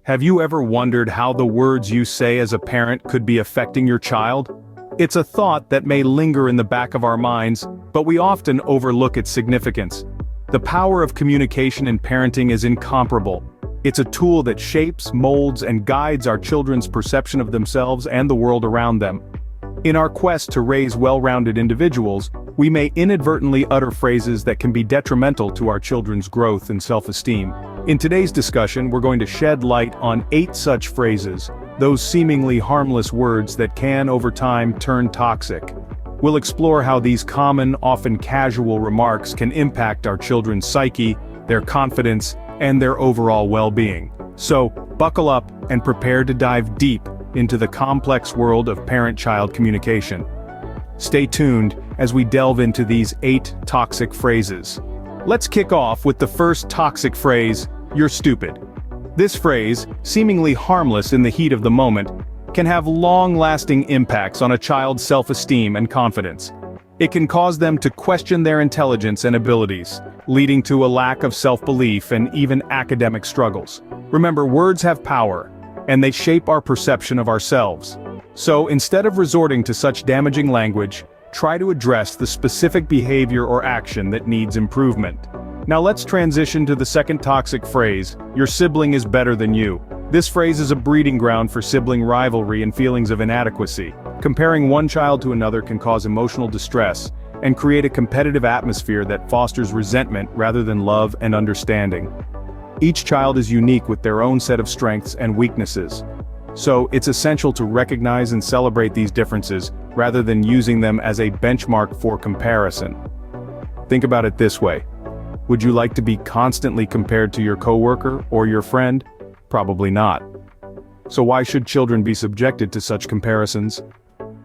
Have you ever wondered how the words you say as a parent could be affecting your child? It's a thought that may linger in the back of our minds, but we often overlook its significance. The power of communication in parenting is incomparable. It's a tool that shapes, molds, and guides our children's perception of themselves and the world around them. In our quest to raise well-rounded individuals, we may inadvertently utter phrases that can be detrimental to our children's growth and self-esteem. In today's discussion, we're going to shed light on 8 such phrases, those seemingly harmless words that can, over time, turn toxic. We'll explore how these common, often casual remarks can impact our children's psyche, their confidence, and their overall well-being. So, buckle up and prepare to dive deep into the complex world of parent-child communication. Stay tuned as we delve into these 8 toxic phrases. Let's kick off with the first toxic phrase, "You're stupid." This phrase, seemingly harmless in the heat of the moment, can have long-lasting impacts on a child's self-esteem and confidence. It can cause them to question their intelligence and abilities, leading to a lack of self-belief and even academic struggles. Remember, words have power, and they shape our perception of ourselves. So instead of resorting to such damaging language, try to address the specific behavior or action that needs improvement. Now let's transition to the second toxic phrase, "Your sibling is better than you." This phrase is a breeding ground for sibling rivalry and feelings of inadequacy. Comparing one child to another can cause emotional distress and create a competitive atmosphere that fosters resentment rather than love and understanding. Each child is unique with their own set of strengths and weaknesses. So, it's essential to recognize and celebrate these differences, rather than using them as a benchmark for comparison. Think about it this way. Would you like to be constantly compared to your coworker or your friend? Probably not. So why should children be subjected to such comparisons?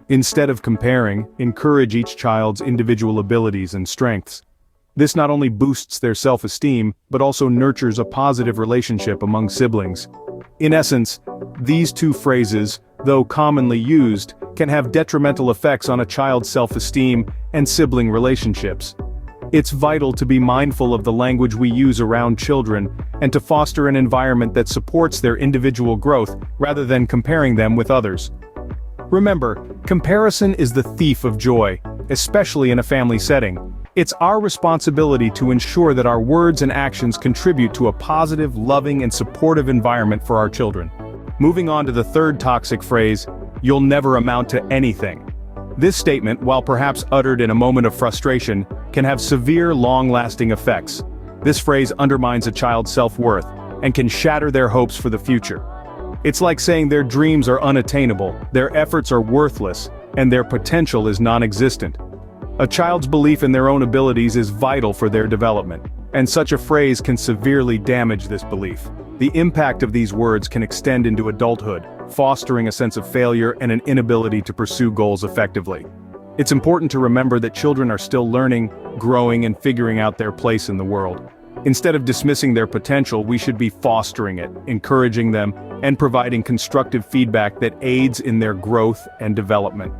Instead of comparing, encourage each child's individual abilities and strengths. This not only boosts their self-esteem, but also nurtures a positive relationship among siblings. In essence, these 2 phrases, though commonly used, can have detrimental effects on a child's self-esteem and sibling relationships. It's vital to be mindful of the language we use around children, and to foster an environment that supports their individual growth, rather than comparing them with others. Remember, comparison is the thief of joy, especially in a family setting. It's our responsibility to ensure that our words and actions contribute to a positive, loving, and supportive environment for our children. Moving on to the third toxic phrase, "You'll never amount to anything." This statement, while perhaps uttered in a moment of frustration, can have severe, long-lasting effects. This phrase undermines a child's self-worth and can shatter their hopes for the future. It's like saying their dreams are unattainable, their efforts are worthless, and their potential is non-existent. A child's belief in their own abilities is vital for their development, and such a phrase can severely damage this belief. The impact of these words can extend into adulthood, fostering a sense of failure and an inability to pursue goals effectively. It's important to remember that children are still learning, growing, and figuring out their place in the world. Instead of dismissing their potential, we should be fostering it, encouraging them, and providing constructive feedback that aids in their growth and development.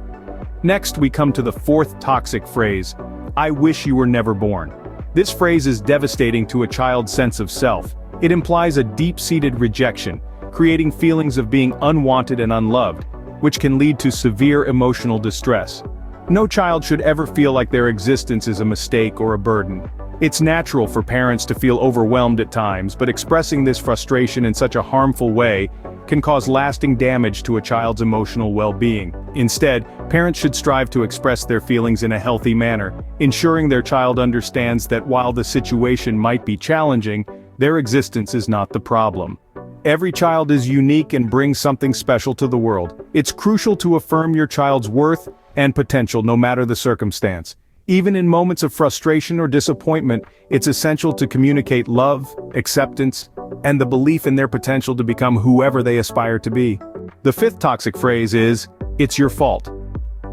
Next, we come to the fourth toxic phrase, "I wish you were never born." This phrase is devastating to a child's sense of self. It implies a deep-seated rejection, creating feelings of being unwanted and unloved, which can lead to severe emotional distress. No child should ever feel like their existence is a mistake or a burden. It's natural for parents to feel overwhelmed at times, but expressing this frustration in such a harmful way can cause lasting damage to a child's emotional well-being. Instead, parents should strive to express their feelings in a healthy manner, ensuring their child understands that while the situation might be challenging, their existence is not the problem. Every child is unique and brings something special to the world. It's crucial to affirm your child's worth and potential no matter the circumstance. Even in moments of frustration or disappointment, it's essential to communicate love, acceptance, and the belief in their potential to become whoever they aspire to be. The fifth toxic phrase is, "It's your fault."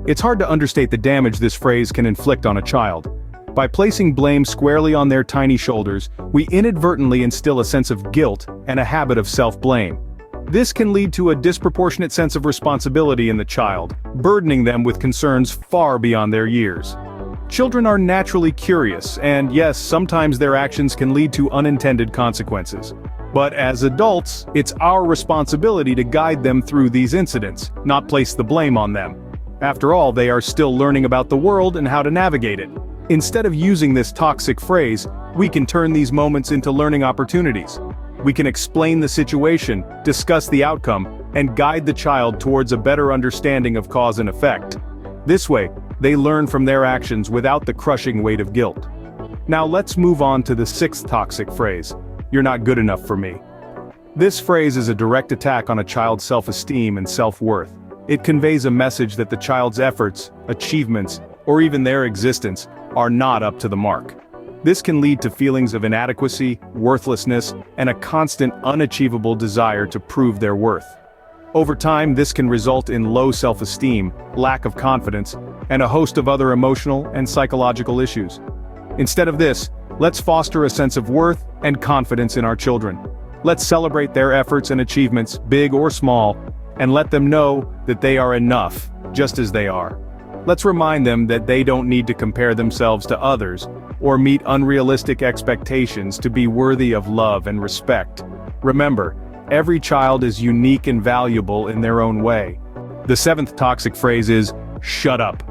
It's hard to understate the damage this phrase can inflict on a child. By placing blame squarely on their tiny shoulders, we inadvertently instill a sense of guilt and a habit of self-blame. This can lead to a disproportionate sense of responsibility in the child, burdening them with concerns far beyond their years. Children are naturally curious, and yes, sometimes their actions can lead to unintended consequences. But as adults, it's our responsibility to guide them through these incidents, not place the blame on them. After all, they are still learning about the world and how to navigate it. Instead of using this toxic phrase, we can turn these moments into learning opportunities. We can explain the situation, discuss the outcome, and guide the child towards a better understanding of cause and effect. This way, they learn from their actions without the crushing weight of guilt. Now let's move on to the sixth toxic phrase: "You're not good enough for me." This phrase is a direct attack on a child's self-esteem and self-worth. It conveys a message that the child's efforts, achievements, or even their existence are not up to the mark. This can lead to feelings of inadequacy, worthlessness, and a constant unachievable desire to prove their worth. Over time, this can result in low self-esteem, lack of confidence, and a host of other emotional and psychological issues. Instead of this, let's foster a sense of worth and confidence in our children. Let's celebrate their efforts and achievements, big or small, and let them know that they are enough, just as they are. Let's remind them that they don't need to compare themselves to others, or meet unrealistic expectations to be worthy of love and respect. Remember, every child is unique and valuable in their own way. The seventh toxic phrase is, "Shut up."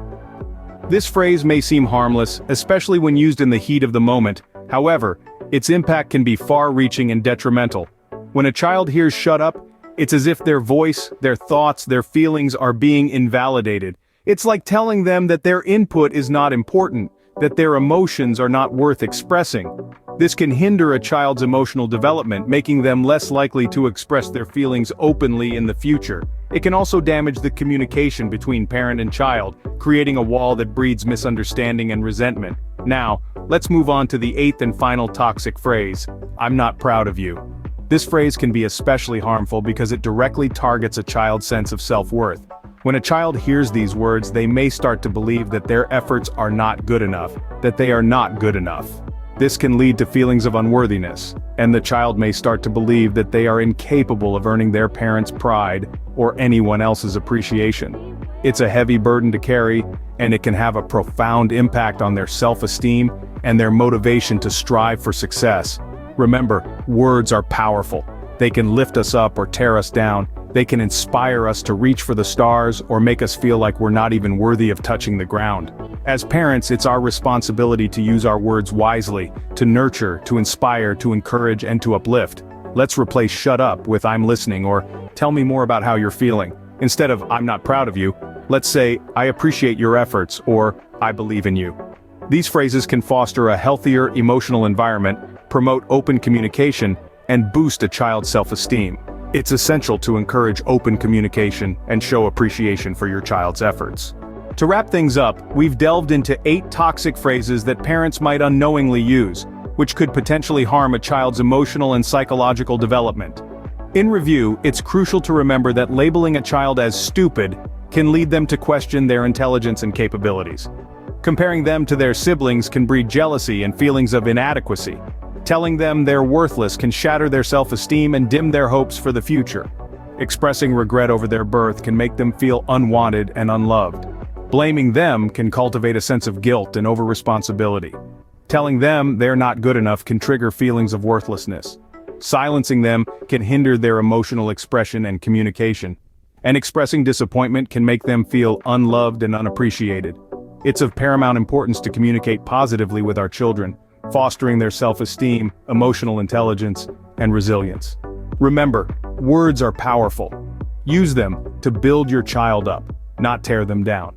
This phrase may seem harmless, especially when used in the heat of the moment. However, its impact can be far-reaching and detrimental. When a child hears "shut up," it's as if their voice, their thoughts, their feelings are being invalidated. It's like telling them that their input is not important, that their emotions are not worth expressing. This can hinder a child's emotional development, making them less likely to express their feelings openly in the future. It can also damage the communication between parent and child, creating a wall that breeds misunderstanding and resentment. Now, let's move on to the eighth and final toxic phrase: "I'm not proud of you." This phrase can be especially harmful because it directly targets a child's sense of self-worth. When a child hears these words, they may start to believe that their efforts are not good enough, that they are not good enough. This can lead to feelings of unworthiness, and the child may start to believe that they are incapable of earning their parents' pride or anyone else's appreciation. It's a heavy burden to carry, and it can have a profound impact on their self-esteem and their motivation to strive for success. Remember, words are powerful. They can lift us up or tear us down. They can inspire us to reach for the stars or make us feel like we're not even worthy of touching the ground. As parents, it's our responsibility to use our words wisely, to nurture, to inspire, to encourage, and to uplift. Let's replace "shut up" with "I'm listening" or "tell me more about how you're feeling." Instead of "I'm not proud of you," let's say "I appreciate your efforts" or "I believe in you." These phrases can foster a healthier emotional environment, promote open communication, and boost a child's self-esteem. It's essential to encourage open communication and show appreciation for your child's efforts. To wrap things up, we've delved into 8 toxic phrases that parents might unknowingly use, which could potentially harm a child's emotional and psychological development. In review, it's crucial to remember that labeling a child as stupid can lead them to question their intelligence and capabilities. Comparing them to their siblings can breed jealousy and feelings of inadequacy. Telling them they're worthless can shatter their self-esteem and dim their hopes for the future. Expressing regret over their birth can make them feel unwanted and unloved. Blaming them can cultivate a sense of guilt and over-responsibility. Telling them they're not good enough can trigger feelings of worthlessness. Silencing them can hinder their emotional expression and communication. And expressing disappointment can make them feel unloved and unappreciated. It's of paramount importance to communicate positively with our children, fostering their self-esteem, emotional intelligence, and resilience. Remember, words are powerful. Use them to build your child up, not tear them down.